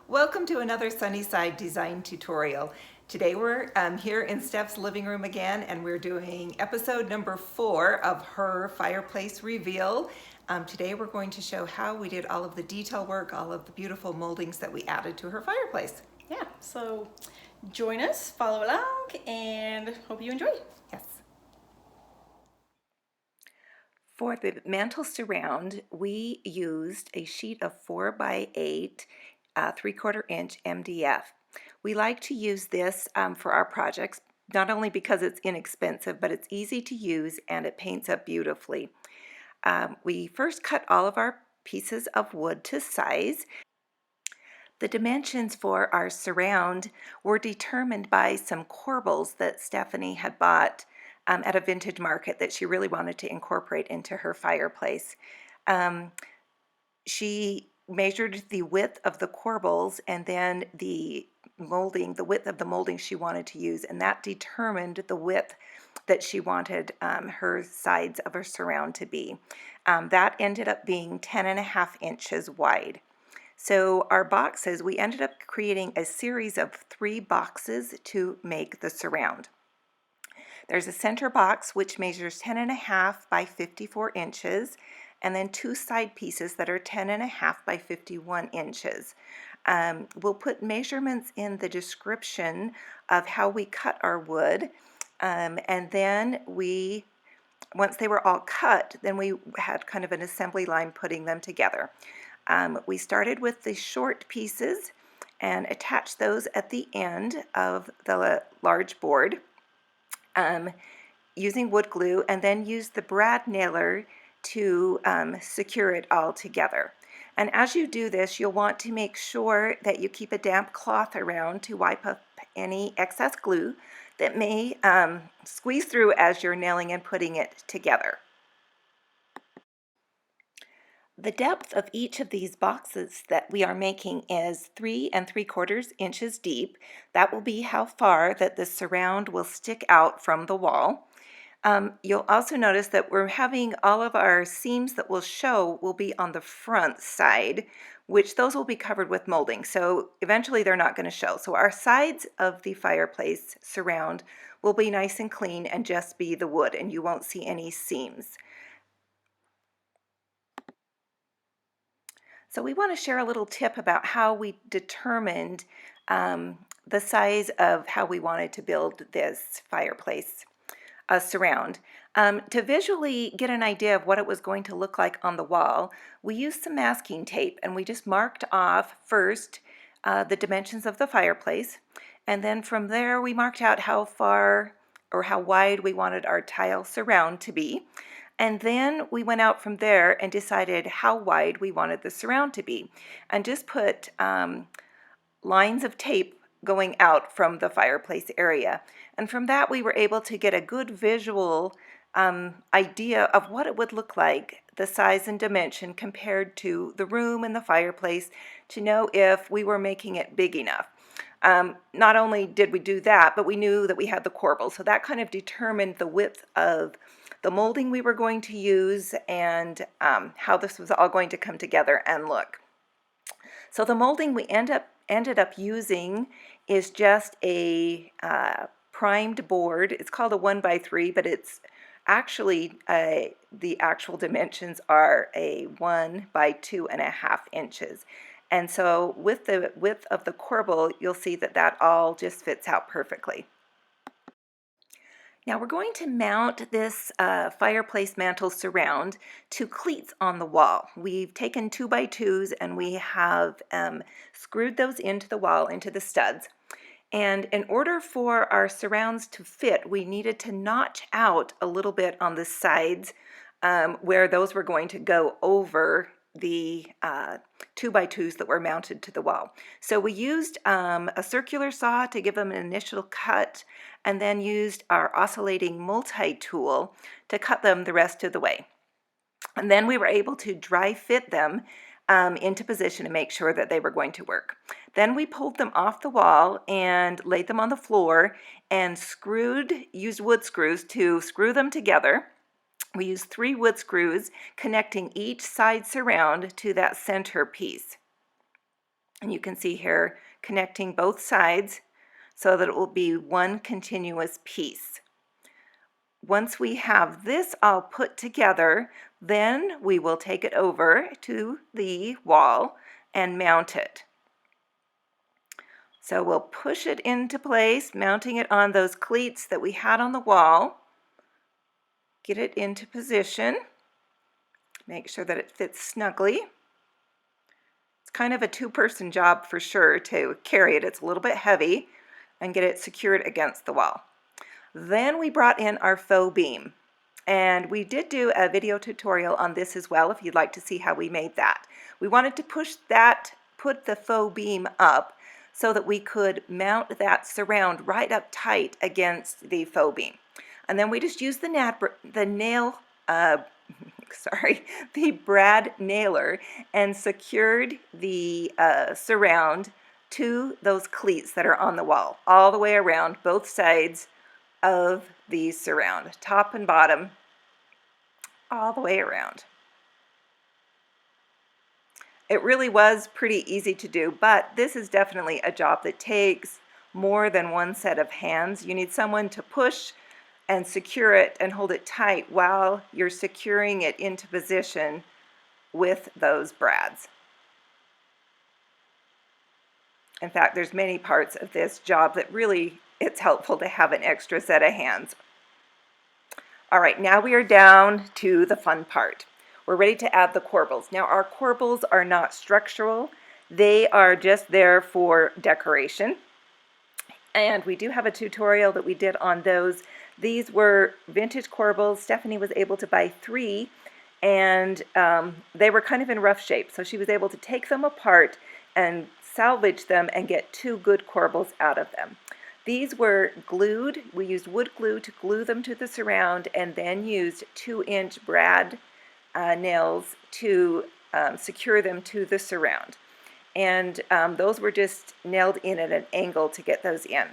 Welcome to another Sunnyside design tutorial. Today we're here in Steph's living room again, and we're doing episode number 4 of her fireplace reveal. Today we're going to show how we did all of the detail work, all of the beautiful moldings that we added to her fireplace. Yeah, so join us, follow along, and hope you enjoy. Yes. For the mantle surround, we used a sheet of 4 by 8 3/4 inch MDF. We like to use this for our projects, not only because it's inexpensive, but it's easy to use and it paints up beautifully. We first cut all of our pieces of wood to size. The dimensions for our surround were determined by some corbels that Stephanie had bought at a vintage market that she really wanted to incorporate into her fireplace. Um, she measured the width of the corbels and then the width of the molding she wanted to use, and that determined the width that she wanted her sides of her surround to be. That ended up being 10.5 inches wide. So our boxes, we ended up creating a series of 3 boxes to make the surround. There's a center box which measures 10.5 by 54 inches, and then 2 side pieces that are 10.5 by 51 inches. We'll put measurements in the description of how we cut our wood, and then once they were all cut, then we had kind of an assembly line putting them together. We started with the short pieces and attached those at the end of the large board using wood glue, and then used the brad nailer to secure it all together. And as you do this, you'll want to make sure that you keep a damp cloth around to wipe up any excess glue that may squeeze through as you're nailing and putting it together. The depth of each of these boxes that we are making is 3 3/4 inches deep. That will be how far that the surround will stick out from the wall. You'll also notice that we're having all of our seams that will show will be on the front side, which those will be covered with molding. So eventually they're not going to show. So our sides of the fireplace surround will be nice and clean and just be the wood, and you won't see any seams. So we want to share a little tip about how we determined the size of how we wanted to build this fireplace surround. To visually get an idea of what it was going to look like on the wall, we used some masking tape, and we just marked off first the dimensions of the fireplace, and then from there we marked out how far or how wide we wanted our tile surround to be. And then we went out from there and decided how wide we wanted the surround to be, and just put lines of tape going out from the fireplace area. And from that we were able to get a good visual idea of what it would look like, the size and dimension compared to the room and the fireplace, to know if we were making it big enough. Not only did we do that, but we knew that we had the corbel, so that kind of determined the width of the molding we were going to use and how this was all going to come together and look. So the molding we ended up using is just a primed board. It's called a 1x3, but it's actually the actual dimensions are a 1 by 2.5 inches. And so with the width of the corbel, you'll see that that all just fits out perfectly. Now we're going to mount this fireplace mantle surround to cleats on the wall. We've taken 2x2s and we have screwed those into the wall, into the studs. And in order for our surrounds to fit, we needed to notch out a little bit on the sides where those were going to go over the 2x2s that were mounted to the wall. So we used a circular saw to give them an initial cut, and then used our oscillating multi-tool to cut them the rest of the way. And then we were able to dry fit them into position to make sure that they were going to work. Then we pulled them off the wall and laid them on the floor and used wood screws to screw them together. We used 3 wood screws connecting each side surround to that center piece. And you can see here connecting both sides so that it will be one continuous piece. Once we have this all put together, then we will take it over to the wall and mount it. So we'll push it into place, mounting it on those cleats that we had on the wall. Get it into position. Make sure that it fits snugly. It's kind of a two-person job for sure to carry it. It's a little bit heavy, and get it secured against the wall. Then we brought in our faux beam, and we did do a video tutorial on this as well if you'd like to see how we made that. We wanted to put the faux beam up so that we could mount that surround right up tight against the faux beam. And then we just used the brad nailer and secured the surround to those cleats that are on the wall, all the way around both sides of the surround, top and bottom, all the way around. It really was pretty easy to do, but this is definitely a job that takes more than one set of hands. You need someone to push and secure it and hold it tight while you're securing it into position with those brads. In fact, there's many parts of this job that really it's helpful to have an extra set of hands. All right, now we are down to the fun part. We're ready to add the corbels. Now our corbels are not structural. They are just there for decoration. And we do have a tutorial that we did on those. These were vintage corbels. Stephanie was able to buy 3, and they were kind of in rough shape. So she was able to take them apart and salvage them and get 2 good corbels out of them. These were glued. We used wood glue to glue them to the surround, and then used 2-inch brad nails to secure them to the surround. And those were just nailed in at an angle to get those in.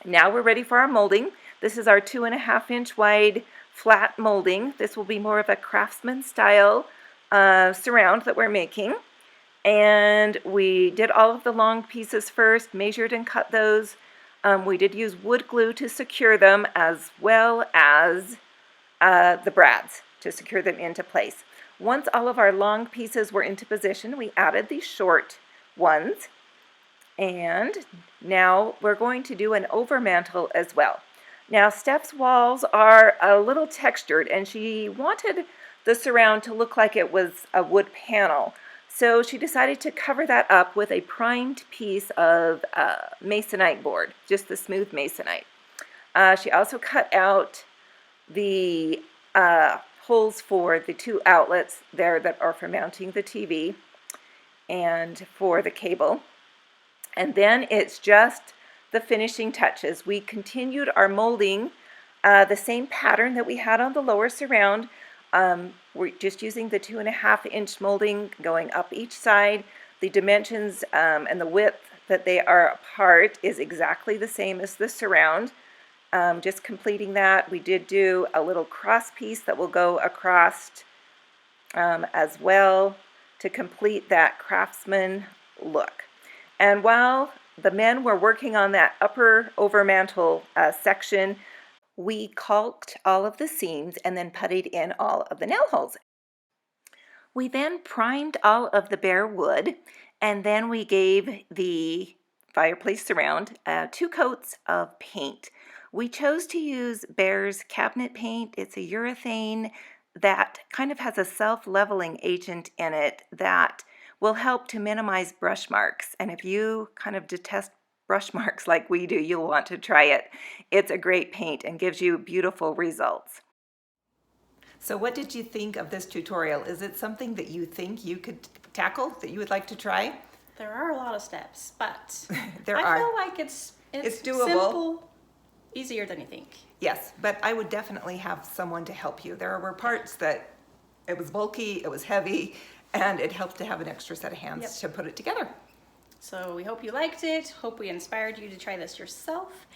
Now we're ready for our molding. This is our 2.5-inch wide flat molding. This will be more of a craftsman style surround that we're making. And we did all of the long pieces first, measured and cut those. We did use wood glue to secure them, as well as the brads to secure them into place. Once all of our long pieces were into position, we added the short ones. And now we're going to do an overmantel as well. Now Steph's walls are a little textured, and she wanted the surround to look like it was a wood panel. So she decided to cover that up with a primed piece of masonite board, just the smooth masonite. She also cut out the holes for the 2 outlets there that are for mounting the TV and for the cable. And then it's just the finishing touches. We continued our molding the same pattern that we had on the lower surround. We're just using the 2.5-inch molding going up each side. The dimensions and the width that they are apart is exactly the same as the surround. Just completing that. We did do a little cross piece that will go across as well to complete that craftsman look. And while the men were working on that upper overmantel section, we caulked all of the seams and then puttied in all of the nail holes. We then primed all of the bare wood, and then we gave the fireplace surround 2 coats of paint. We chose to use Behr's cabinet paint. It's a urethane that kind of has a self-leveling agent in it that will help to minimize brush marks. And if you kind of detest brush marks like we do, you'll want to try it. It's a great paint and gives you beautiful results. So what did you think of this tutorial? Is it something that you think you could tackle, that you would like to try? There are a lot of steps, but I feel like it's doable. Simple, easier than you think. Yes, but I would definitely have someone to help you. There were parts that it was bulky, it was heavy, and it helped to have an extra set of hands to put it together. So we hope you liked it. Hope we inspired you to try this yourself.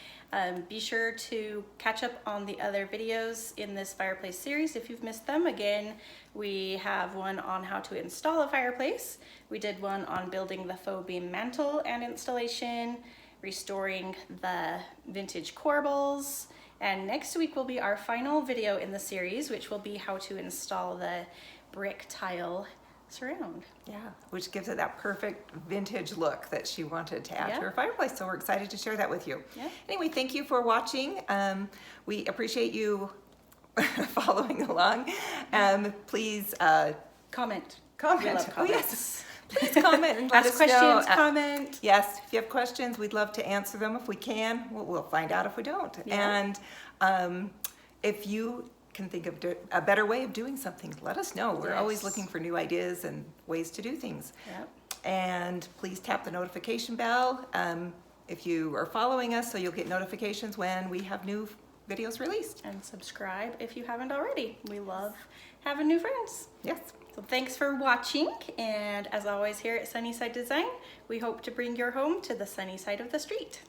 Be sure to catch up on the other videos in this fireplace series if you've missed them. Again, we have one on how to install a fireplace. We did one on building the faux beam mantle and installation, restoring the vintage corbels, and next week will be our final video in the series, which will be how to install the brick tile surround. Yeah, which gives it that perfect vintage look that she wanted to add Yeah. to her fireplace. So we're excited to share that with you. Yeah. Anyway, thank you for watching. We appreciate you following along. Please Comment. comment. We love Oh, yes. comments. Please comment and let Ask us questions, know. comment. Yes, if you have questions, we'd love to answer them if we can. We'll find out if we don't. Yeah. And if you can think of a better way of doing something, let us know. We're always Yes. looking for new ideas and ways to do things. Yep. And please tap the notification bell if you are following us, so you'll get notifications when we have new videos released. And subscribe if you haven't already. We love having new friends. Yes. So thanks for watching, and as always here at Sunnyside Design, we hope to bring your home to the sunny side of the street.